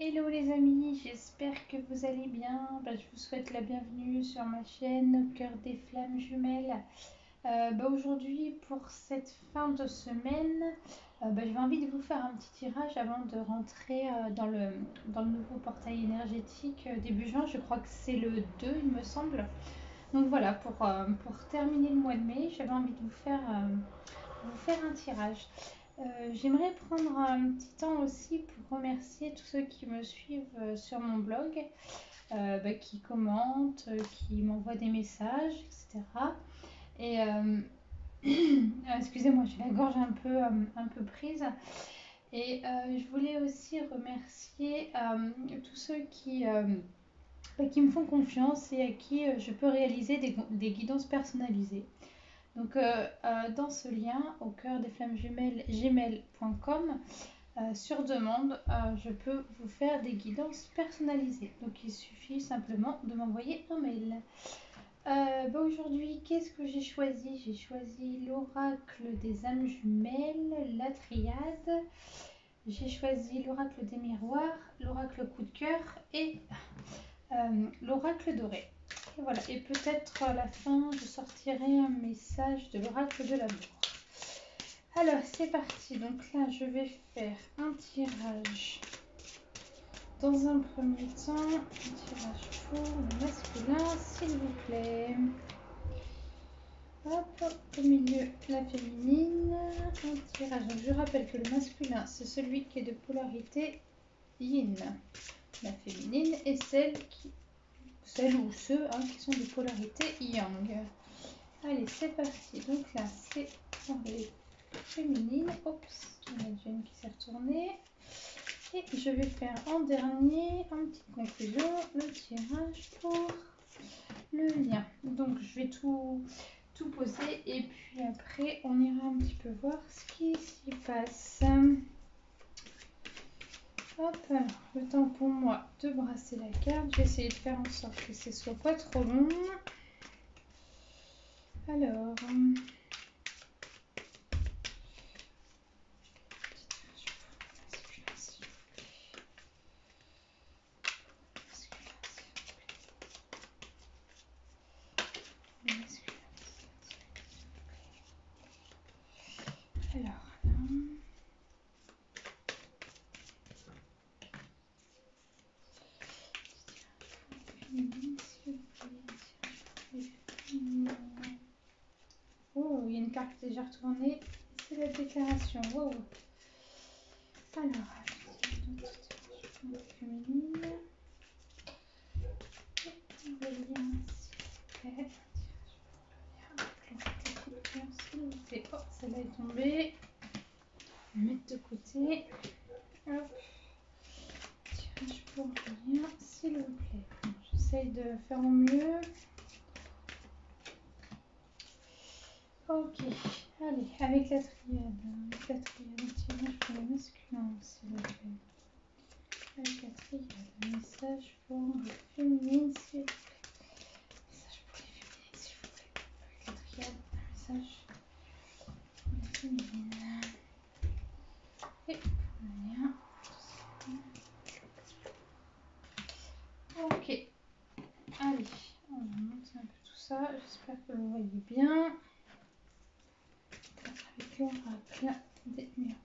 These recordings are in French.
Hello les amis, j'espère que vous allez bien. Je vous souhaite la bienvenue sur ma chaîne Au cœur des flammes jumelles. Aujourd'hui, pour cette fin de semaine, j'avais envie de vous faire un petit tirage avant de rentrer dans le nouveau portail énergétique début juin. Je crois que c'est le 2, il me semble. Donc voilà, pour terminer le mois de mai, j'avais envie de vous faire un tirage. J'aimerais prendre un petit temps aussi pour remercier tous ceux qui me suivent sur mon blog, qui commentent, qui m'envoient des messages, etc. Et excusez-moi, j'ai la gorge un peu prise. Et je voulais aussi remercier tous ceux qui me font confiance et à qui je peux réaliser des guidances personnalisées. Donc dans ce lien, au cœur des flammes jumelles, gmail.com, sur demande, je peux vous faire des guidances personnalisées. Donc il suffit simplement de m'envoyer un mail. Aujourd'hui, qu'est-ce que j'ai choisi? J'ai choisi l'oracle des âmes jumelles, la triade. J'ai choisi l'oracle des miroirs, l'oracle coup de cœur et l'oracle doré. Et voilà, et peut-être à la fin, je sortirai un message de l'oracle de l'amour. Alors, c'est parti. Donc là, je vais faire un tirage. Dans un premier temps, un tirage pour le masculin, s'il vous plaît. Hop, au milieu, la féminine. Un tirage. Donc, je rappelle que le masculin, c'est celui qui est de polarité yin. La féminine est celle ou ceux qui sont de polarité yang. Allez, c'est parti. Donc là, c'est pour les féminines. Oups, il y en a une qui s'est retournée. Et je vais faire en dernier, en petite conclusion, le tirage pour le lien. Donc je vais tout poser et puis après on ira un petit peu voir ce qui s'y passe. Hop, alors, le temps pour moi de brasser la carte. Je vais essayer de faire en sorte que ce soit pas trop long. Alors, oh, il y a une carte qui est déjà retournée. C'est la déclaration. Wow. Alors, féminine. On va lire s'il vous plaît. Oh, celle-là est tombée. Je vais mettre de côté. Hop. Tirage pour le lien, s'il vous plaît. J'essaye de faire au mieux. Ok, allez, avec la triade. Un tirage pour le masculin, s'il vous plaît. Avec la triade, un message pour le féminin, s'il vous plaît. Message pour les féminines, s'il vous plaît. Avec la triade, un message pour les féminines. Et pour le lien. Ok, allez, on va monter un peu tout ça. J'espère que vous voyez bien. Avec l'oracle des miroirs.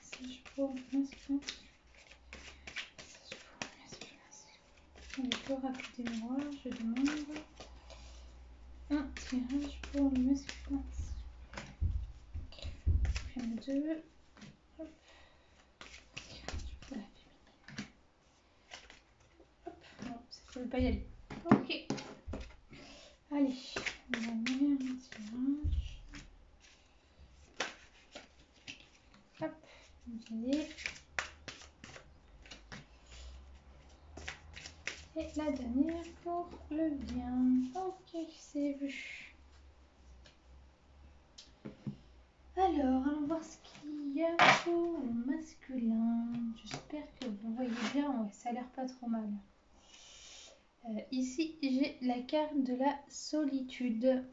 Message pour le masculin. Message pour le masculin. Avec l'oracle des miroirs, je demande un tirage pour le masculin. Prime 2. Hop. Tirage pour la féminine. Hop. Bon, ça ne veut pas y aller. Ok. Allez, on va mettre un tirage. Hop. Allez. Et la dernière pour le bien. Ok, c'est vu. Alors, allons voir ce qu'il y a pour le masculin. J'espère que vous voyez bien. Ouais, ça a l'air pas trop mal. Ici, j'ai la carte de la solitude.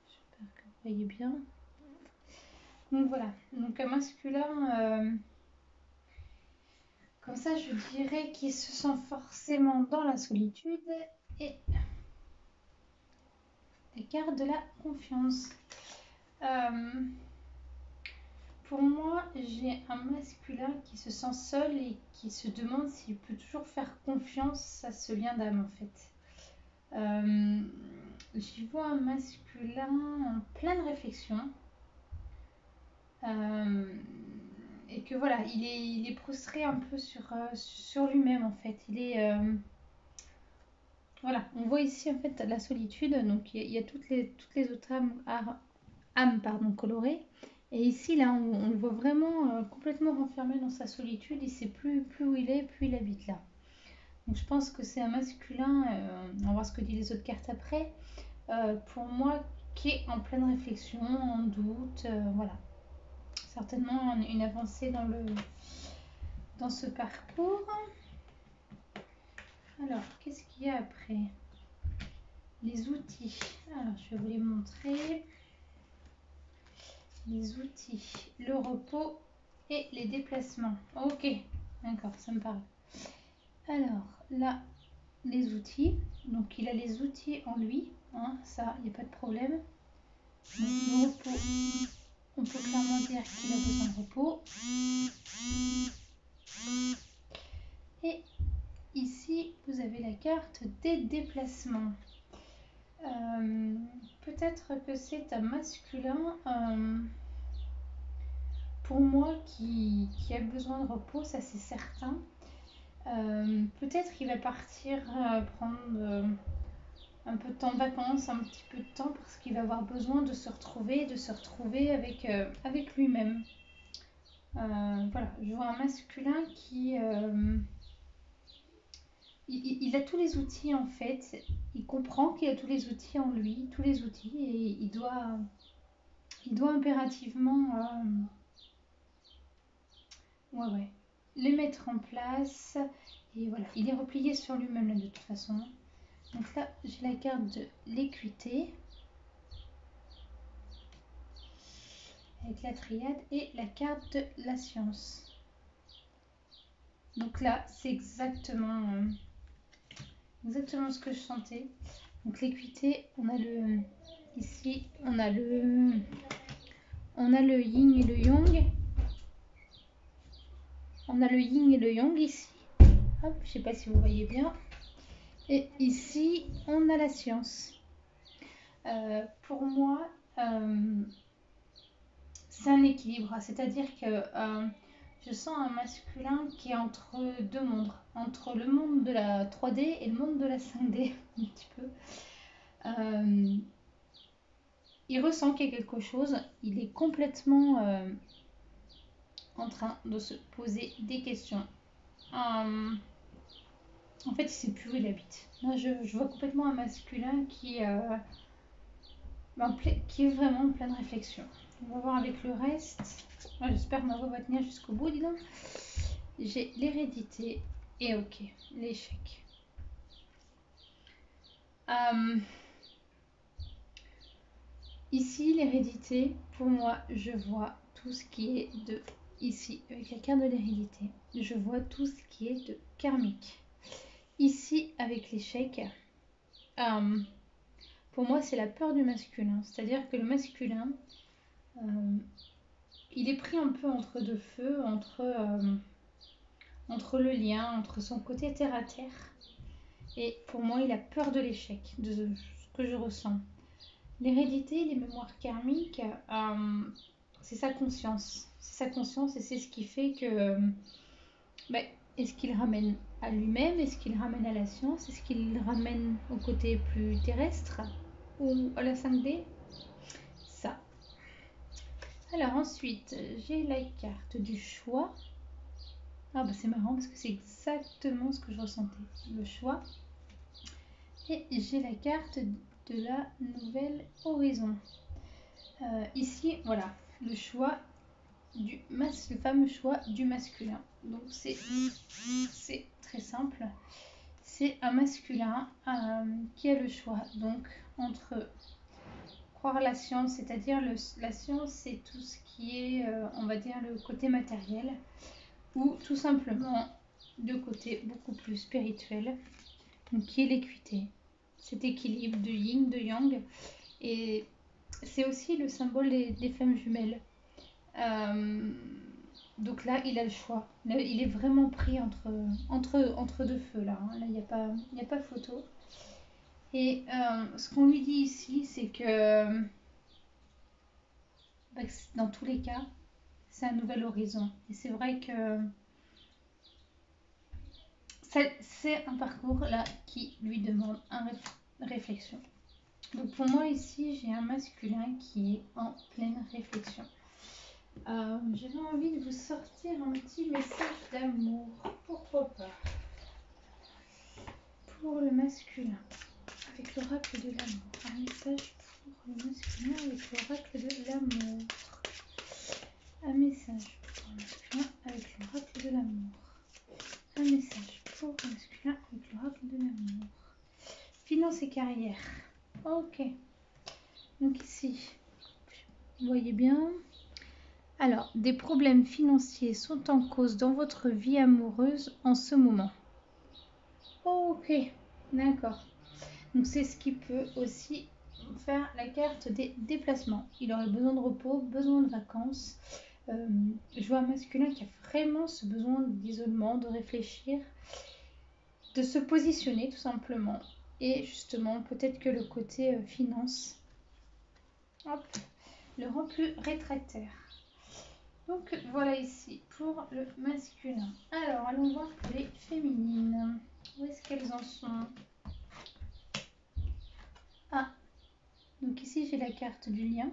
J'espère que vous voyez bien. Donc voilà. Donc un masculin, quand ça, je dirais qu'il se sent forcément dans la solitude et la carte de la confiance. Pour moi, j'ai un masculin qui se sent seul et qui se demande s'il peut toujours faire confiance à ce lien d'âme en fait. J'y vois un masculin en pleine réflexion. Et que voilà, il est prostré un peu sur lui-même en fait. Voilà, on voit ici en fait la solitude, donc il y a toutes les autres âmes colorées. Et ici, là, on le voit vraiment complètement renfermé dans sa solitude. Il ne sait plus où il est, plus il habite là. Donc je pense que c'est un masculin, on va voir ce que disent les autres cartes après, pour moi, qui est en pleine réflexion, en doute, voilà. Certainement une avancée dans ce parcours. Alors, qu'est-ce qu'il y a après? Les outils. Alors, je vais vous les montrer. Les outils, le repos et les déplacements. Ok, d'accord, ça me parle. Alors, là, les outils. Donc, il a les outils en lui. Hein, ça, il n'y a pas de problème. Donc, le repos, on peut clairement dire qu'il a besoin de repos. Et ici, vous avez la carte des déplacements. Peut-être que c'est un masculin, pour moi, qui a besoin de repos, ça c'est certain. Peut-être qu'il va partir prendre un peu de temps de vacances, un petit peu de temps, parce qu'il va avoir besoin de se retrouver avec lui-même. Voilà, je vois un masculin qui... il a tous les outils en fait. Il comprend qu'il a tous les outils en lui, tous les outils, et il doit impérativement les mettre en place. Et voilà, il est replié sur lui-même là de toute façon. Donc là, j'ai la carte de l'équité avec la triade et la carte de la science. Donc là, c'est exactement ce que je sentais. Donc l'équité, on a le ici, on a le yin et le yang. On a le yin et le yang ici. Hop, je sais pas si vous voyez bien. Et ici, on a la science. Pour moi, c'est un équilibre. C'est-à-dire que je sens un masculin qui est entre deux mondes. Entre le monde de la 3D et le monde de la 5D, un petit peu. Il ressent qu'il y a quelque chose. Il est complètement en train de se poser des questions. En fait, il ne sait plus où il habite. Là, je vois complètement un masculin qui est vraiment en pleine réflexion. On va voir avec le reste. J'espère que ma voix va tenir jusqu'au bout, dis donc. J'ai l'hérédité et ok, l'échec. Ici, l'hérédité, pour moi, je vois tout ce qui est de... Ici, avec la carte de l'hérédité, je vois tout ce qui est de karmique. Ici, avec l'échec, pour moi, c'est la peur du masculin. C'est-à-dire que le masculin, il est pris un peu entre deux feux, entre le lien, entre son côté terre-à-terre. Et pour moi, il a peur de l'échec, de ce que je ressens. L'hérédité, les mémoires karmiques, c'est sa conscience. C'est sa conscience et c'est ce qui fait que... est-ce qu'il ramène à lui-même? Est-ce qu'il ramène à la science? Est-ce qu'il ramène au côté plus terrestre? Ou à la 5D? Ça. Alors ensuite, j'ai la carte du choix. Ah bah c'est marrant parce que c'est exactement ce que je ressentais. Le choix. Et j'ai la carte de la nouvelle horizon. Ici, voilà, le choix le fameux choix du masculin. Donc c'est très simple. C'est un masculin qui a le choix donc entre croire la science, c'est-à-dire la science, c'est tout ce qui est, on va dire, le côté matériel, ou tout simplement deux côtés beaucoup plus spirituels, donc qui est l'équité, cet équilibre de yin, de yang, et c'est aussi le symbole des femmes jumelles. Donc là, il a le choix. Là, il est vraiment pris entre deux feux. Là, hein. Là, il n'y a pas photo. Et ce qu'on lui dit ici, c'est que dans tous les cas, c'est un nouvel horizon. Et c'est vrai que c'est un parcours là qui lui demande une réflexion. Donc pour moi ici, j'ai un masculin qui est en pleine réflexion. J'avais envie de vous sortir un petit message d'amour. Pourquoi pas? Pour le masculin, avec l'oracle de l'amour. Un message pour le masculin avec l'oracle de l'amour. Un message pour le masculin avec l'oracle de l'amour. Un message pour le masculin avec l'oracle de l'amour. Finance et carrière. Ok. Donc ici, vous voyez bien. Alors, des problèmes financiers sont en cause dans votre vie amoureuse en ce moment. Ok, d'accord. Donc c'est ce qui peut aussi faire la carte des déplacements. Il aurait besoin de repos, besoin de vacances. Je vois un masculin qui a vraiment ce besoin d'isolement, de réfléchir, de se positionner tout simplement. Et justement, peut-être que le côté finance, hop, le rend plus rétractaire. Donc voilà ici pour le masculin. Alors allons voir pour les féminines. Où est-ce qu'elles en sont? Ah, donc ici j'ai la carte du lien.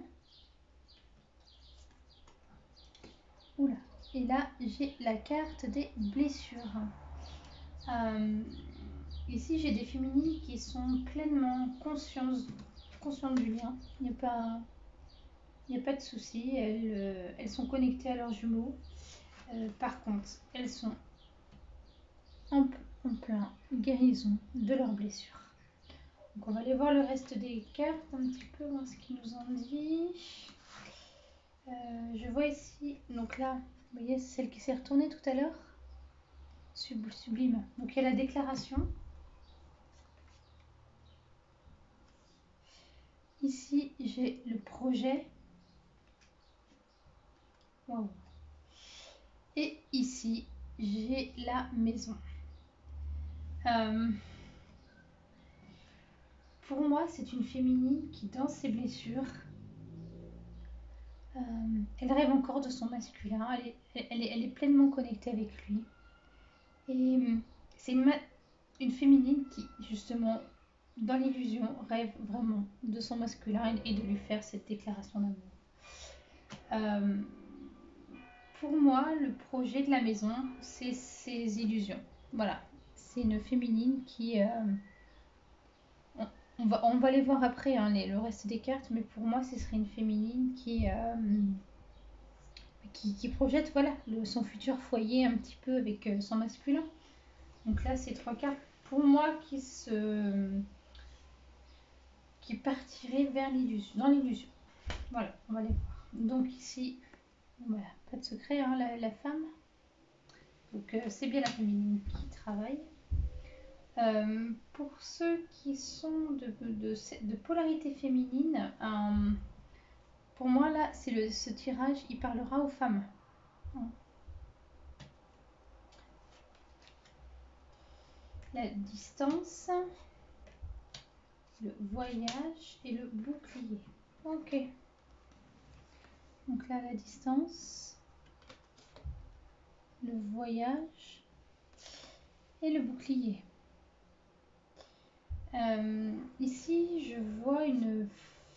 Oula. Et là j'ai la carte des blessures. Ici j'ai des féminines qui sont pleinement conscientes du lien. Il n'y a pas de souci. Elles sont connectées à leurs jumeaux. Par contre, elles sont en plein guérison de leurs blessures. Donc on va aller voir le reste des cartes, un petit peu voir ce qu'ils nous ont dit. Je vois ici, donc là, vous voyez, c'est celle qui s'est retournée tout à l'heure. Sublime. Donc il y a la déclaration. Ici, j'ai le projet. Waouh. Et ici, j'ai la maison. Pour moi, c'est une féminine qui, dans ses blessures, elle rêve encore de son masculin. Elle est pleinement connectée avec lui. Et c'est une féminine qui, justement, dans l'illusion, rêve vraiment de son masculin et de lui faire cette déclaration d'amour. Pour moi, le projet de la maison, c'est ses illusions. Voilà, c'est une féminine qui... on va les voir après, hein, le reste des cartes, mais pour moi, ce serait une féminine qui projette voilà, son futur foyer un petit peu avec son masculin. Donc là, c'est trois cartes pour moi qui partiraient vers l'illusion, dans l'illusion. Voilà, on va les voir. Donc ici, voilà, pas de secret, hein, la femme. Donc c'est bien la féminine qui travaille. Pour ceux qui sont de polarité féminine, pour moi là, ce tirage, il parlera aux femmes. La distance, le voyage et le bouclier. Ok. Donc là, la distance, le voyage et le bouclier. Ici, je vois une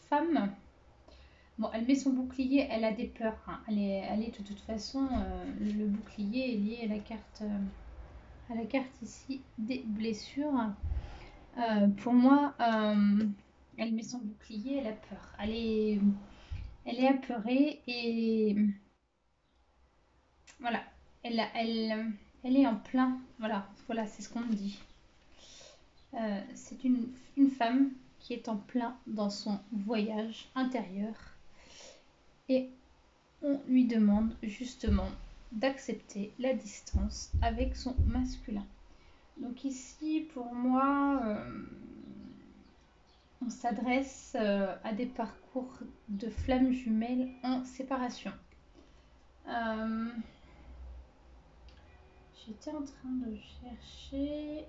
femme. Bon, elle met son bouclier, elle a des peurs. Hein. Elle est de toute façon, le bouclier est lié à la carte ici des blessures. Pour moi, elle met son bouclier, elle a peur. Elle est apeurée et voilà, elle est en plein. Voilà, c'est ce qu'on me dit. C'est une femme qui est en plein dans son voyage intérieur et on lui demande justement d'accepter la distance avec son masculin. Donc ici, pour moi, on s'adresse à des parcours de flammes jumelles en séparation. J'étais en train de chercher...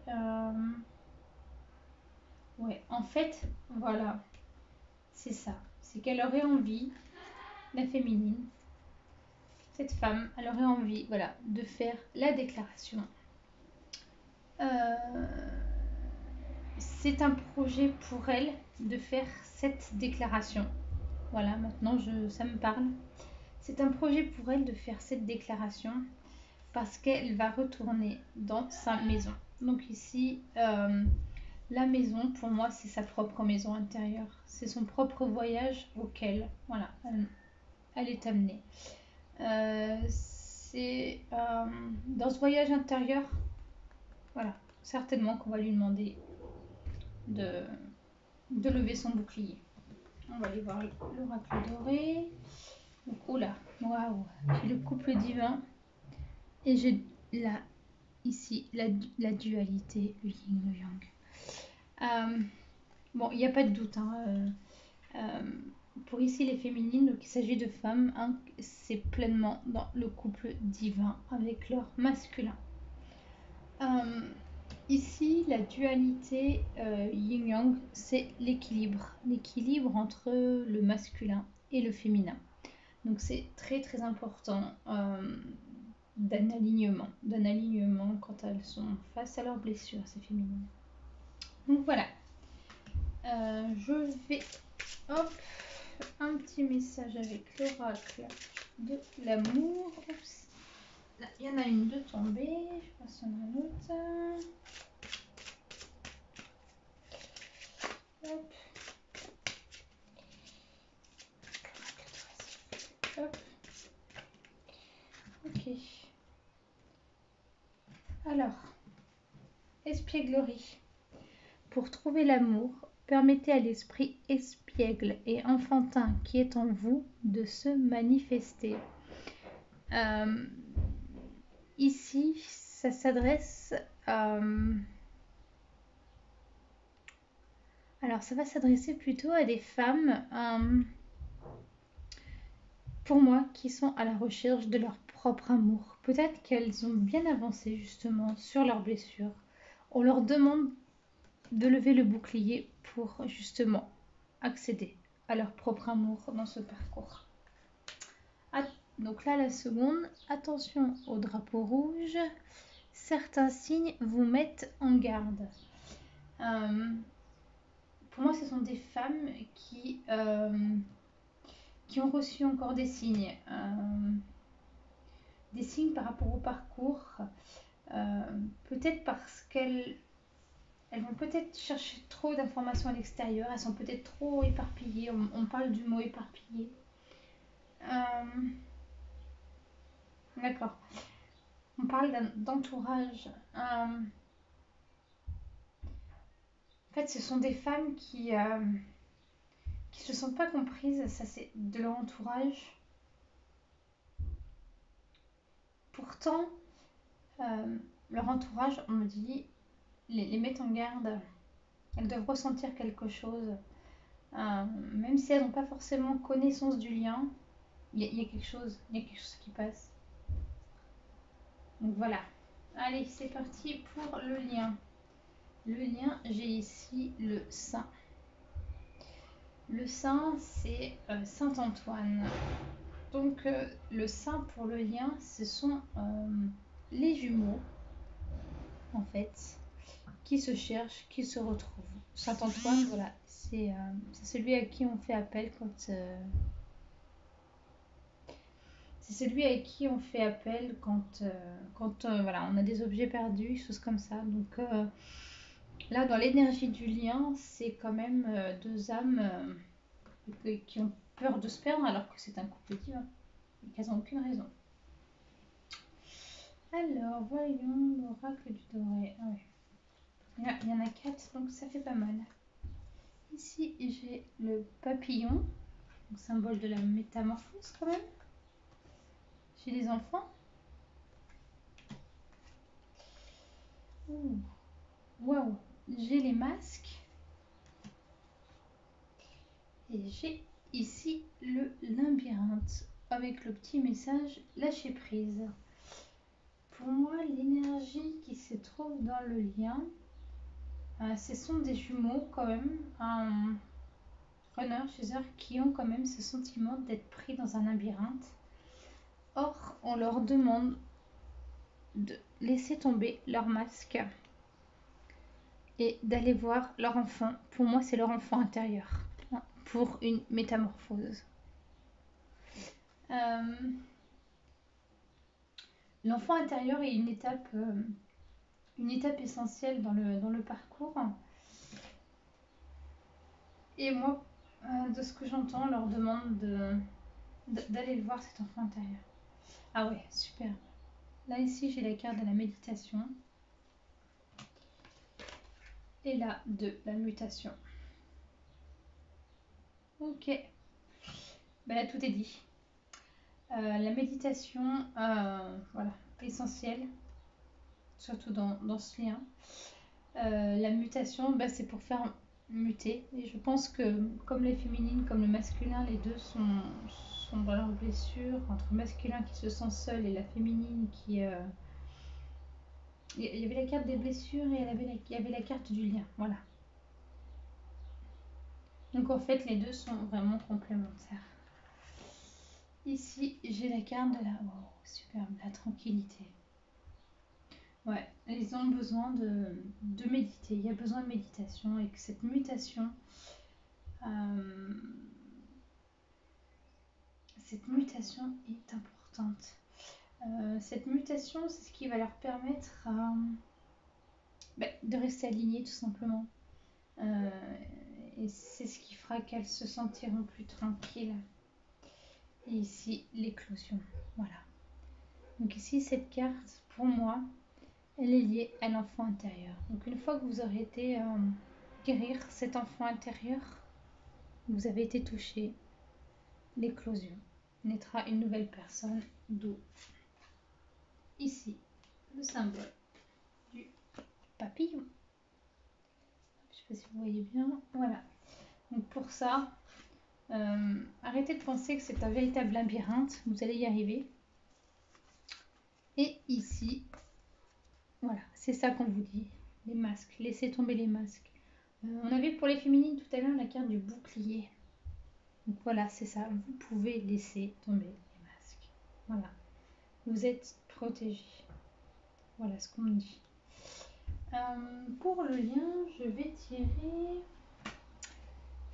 Ouais, en fait, voilà, c'est ça. C'est qu'elle aurait envie, la féminine, cette femme, elle aurait envie, voilà, de faire la déclaration. C'est un projet pour elle de faire cette déclaration. Voilà, maintenant ça me parle. C'est un projet pour elle de faire cette déclaration parce qu'elle va retourner dans sa maison. Donc ici, la maison, pour moi, c'est sa propre maison intérieure. C'est son propre voyage auquel, voilà, elle est amenée. C'est dans ce voyage intérieur, voilà, certainement qu'on va lui demander de lever son bouclier. On va aller voir l'oracle doré. Donc, oh là, waouh, j'ai le couple divin et j'ai là, ici, la dualité, le yin, le yang. Bon, il n'y a pas de doute, hein, pour ici les féminines, donc il s'agit de femmes, hein, c'est pleinement dans le couple divin avec leur masculin. Ici, la dualité yin-yang, c'est l'équilibre entre le masculin et le féminin. Donc c'est très très important d'un alignement quand elles sont face à leurs blessures, ces féminines. Donc voilà, je vais, hop, un petit message avec l'oracle de l'amour. Oups. Là, il y en a une de tombée, je passe en un autre. Hop. Hop. Ok. Alors, espièglerie. Pour trouver l'amour, permettez à l'esprit espiègle et enfantin qui est en vous de se manifester. Ici, ça s'adresse alors, ça va s'adresser plutôt à des femmes, pour moi, qui sont à la recherche de leur propre amour. Peut-être qu'elles ont bien avancé justement sur leurs blessures. On leur demande de lever le bouclier pour justement accéder à leur propre amour dans ce parcours. Donc là, la seconde, attention au drapeau rouge. Certains signes vous mettent en garde. Pour moi, ce sont des femmes qui ont reçu encore des signes par rapport au parcours, peut-être parce qu'elles vont peut-être chercher trop d'informations à l'extérieur, elles sont peut-être trop éparpillées, on parle du mot éparpillé. D'accord, on parle d'entourage. En fait, ce sont des femmes qui se sentent pas comprises, ça c'est de leur entourage. Pourtant, leur entourage, on me dit, les met en garde. Elles doivent ressentir quelque chose. Même si elles n'ont pas forcément connaissance du lien, il y a quelque chose qui passe. Donc voilà. Allez, c'est parti pour le lien. Le lien, j'ai ici le saint. Le saint, c'est Saint Antoine. Donc le saint pour le lien, ce sont les jumeaux, en fait, qui se cherchent, qui se retrouvent. Saint Antoine, voilà, c'est celui à qui on fait appel quand... c'est celui à qui on fait appel quand voilà, on a des objets perdus, choses comme ça. Donc là, dans l'énergie du lien, c'est quand même deux âmes qui ont peur de se perdre alors que c'est un couple divin et qu'elles n'ont aucune raison. Alors, voyons l'oracle du doré. Ah ouais. Il y en a 4, donc ça fait pas mal. Ici, j'ai le papillon, symbole de la métamorphose quand même. J'ai des enfants. Ouh, waouh, j'ai les masques et j'ai ici le labyrinthe avec le petit message lâcher prise. Pour moi, l'énergie qui se trouve dans le lien, ce sont des jumeaux quand même, un runner chez eux qui ont quand même ce sentiment d'être pris dans un labyrinthe. Or, on leur demande de laisser tomber leur masque et d'aller voir leur enfant. Pour moi, c'est leur enfant intérieur, hein, pour une métamorphose. L'enfant intérieur est une étape essentielle dans le parcours. Et moi, de ce que j'entends, on leur demande d'aller le voir, cet enfant intérieur. Ah ouais, super. Là, ici, j'ai la carte de la méditation. Et là, de la mutation. Ok. Ben là, tout est dit. La méditation, voilà, essentielle, surtout dans ce lien. La mutation, ben, c'est pour faire muter. Et je pense que comme les féminines, comme le masculin, les deux sont dans leur blessure, entre le masculin qui se sent seul et la féminine qui... Il y avait la carte des blessures et il y avait la carte du lien, voilà. Donc en fait, les deux sont vraiment complémentaires. Ici, j'ai la carte de la... Oh, superbe, la tranquillité. Ouais, ils ont besoin de méditer. Il y a besoin de méditation et que cette mutation... cette mutation est importante. Cette mutation, c'est ce qui va leur permettre de rester alignés tout simplement. Et c'est ce qui fera qu'elles se sentiront plus tranquilles. Et ici, l'éclosion. Voilà. Donc ici, cette carte, pour moi, elle est liée à l'enfant intérieur. Donc une fois que vous aurez été guérir cet enfant intérieur, vous avez été touché, l'éclosion. Naîtra une nouvelle personne, d'où ici le symbole du papillon. Je ne sais pas si vous voyez bien. Voilà. Donc pour ça, arrêtez de penser que c'est un véritable labyrinthe. Vous allez y arriver. Et ici, voilà, c'est ça qu'on vous dit. Les masques. Laissez tomber les masques. On avait pour les féminines tout à l'heure la carte du bouclier. Donc voilà, c'est ça. Vous pouvez laisser tomber les masques. Voilà. Vous êtes protégés. Voilà ce qu'on me dit. Pour le lien, je vais tirer...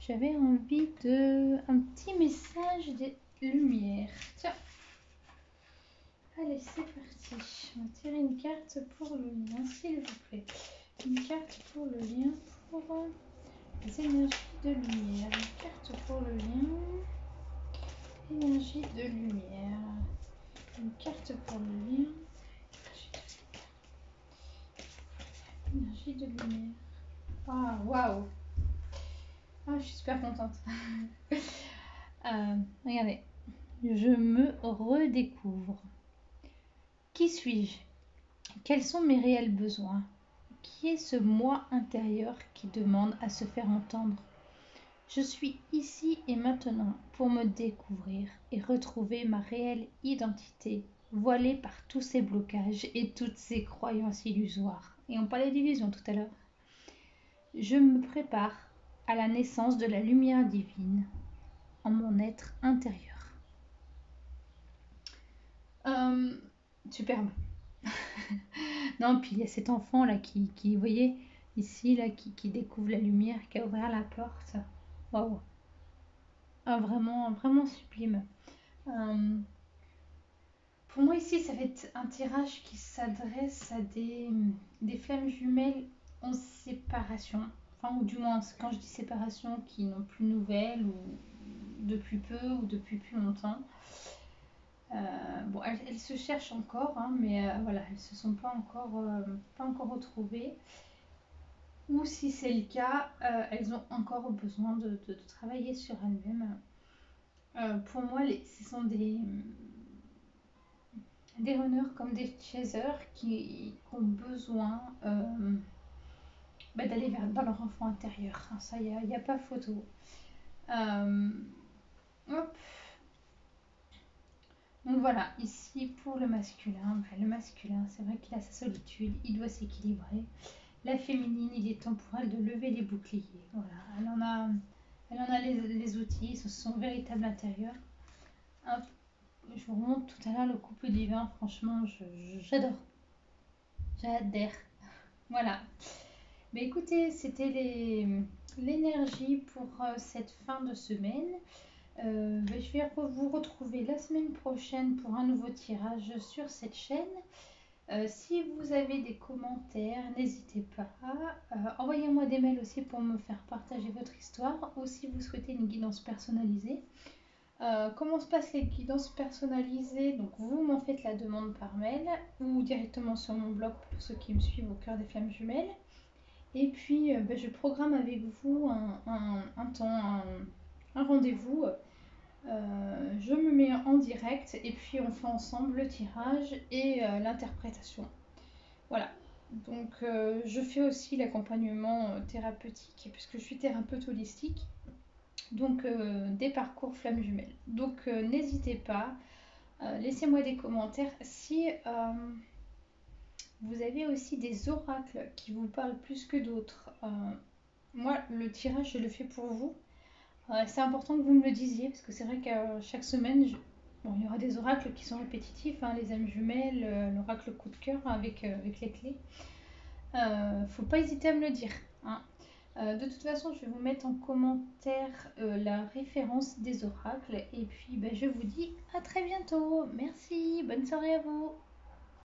J'avais envie de... un petit message des lumières. Tiens. Allez, c'est parti. On va tirer une carte pour le lien, s'il vous plaît. Une carte pour le lien, pour les énergies de lumière. Une carte pour le lien, énergie de lumière. Une carte pour le lien, énergie de lumière. Ah, waouh! Ah, je suis super contente. Regardez, je me redécouvre. Qui suis-je? Quels sont mes réels besoins? Qui est ce moi intérieur qui demande à se faire entendre? Je suis ici et maintenant pour me découvrir et retrouver ma réelle identité, voilée par tous ces blocages et toutes ces croyances illusoires. Et on parlait d'illusions tout à l'heure. Je me prépare à la naissance de la lumière divine en mon être intérieur. Superbe. Non, puis il y a cet enfant là qui vous voyez, ici là, qui découvre la lumière, qui a ouvert la porte. Waouh. Ah, vraiment, vraiment sublime. Pour moi ici, ça va être un tirage qui s'adresse à des flammes jumelles en séparation. Enfin, ou du moins, quand je dis séparation, qui n'ont plus de nouvelles, ou depuis peu, ou depuis plus longtemps. Bon, elles se cherchent encore, hein, mais voilà, elles ne se sont pas encore retrouvées. Ou si c'est le cas, elles ont encore besoin de travailler sur elles-mêmes. Pour moi, ce sont des runners comme des chasers qui ont besoin d'aller dans leur enfant intérieur. Hein, ça, il n'y a pas photo. Hop. Donc voilà, ici pour le masculin, c'est vrai qu'il a sa solitude, il doit s'équilibrer. La féminine, il est temps pour elle de lever les boucliers. Voilà, elle en a les outils, son véritable intérieur. Hop, je vous remonte tout à l'heure le couple divin, franchement, j'adore. J'adhère. Voilà. Mais écoutez, c'était l'énergie pour cette fin de semaine. Je vais vous retrouver la semaine prochaine pour un nouveau tirage sur cette chaîne. Si vous avez des commentaires, n'hésitez pas. Envoyez-moi des mails aussi pour me faire partager votre histoire ou si vous souhaitez une guidance personnalisée. Comment se passent les guidances personnalisées? Donc vous m'en faites la demande par mail ou directement sur mon blog pour ceux qui me suivent au cœur des flammes jumelles. Et puis je programme avec vous un temps, un rendez-vous. Je me mets en direct et puis on fait ensemble le tirage et l'interprétation. Voilà. Donc je fais aussi l'accompagnement thérapeutique puisque je suis thérapeute holistique. Donc des parcours flammes jumelles. Donc n'hésitez pas, laissez-moi des commentaires si vous avez aussi des oracles qui vous parlent plus que d'autres. Moi, le tirage, je le fais pour vous. C'est important que vous me le disiez parce que c'est vrai que chaque semaine, il y aura des oracles qui sont répétitifs, hein, les âmes jumelles, l'oracle coup de cœur avec les clés. Faut pas hésiter à me le dire. Hein. De toute façon, je vais vous mettre en commentaire la référence des oracles et puis je vous dis à très bientôt. Merci, bonne soirée à vous.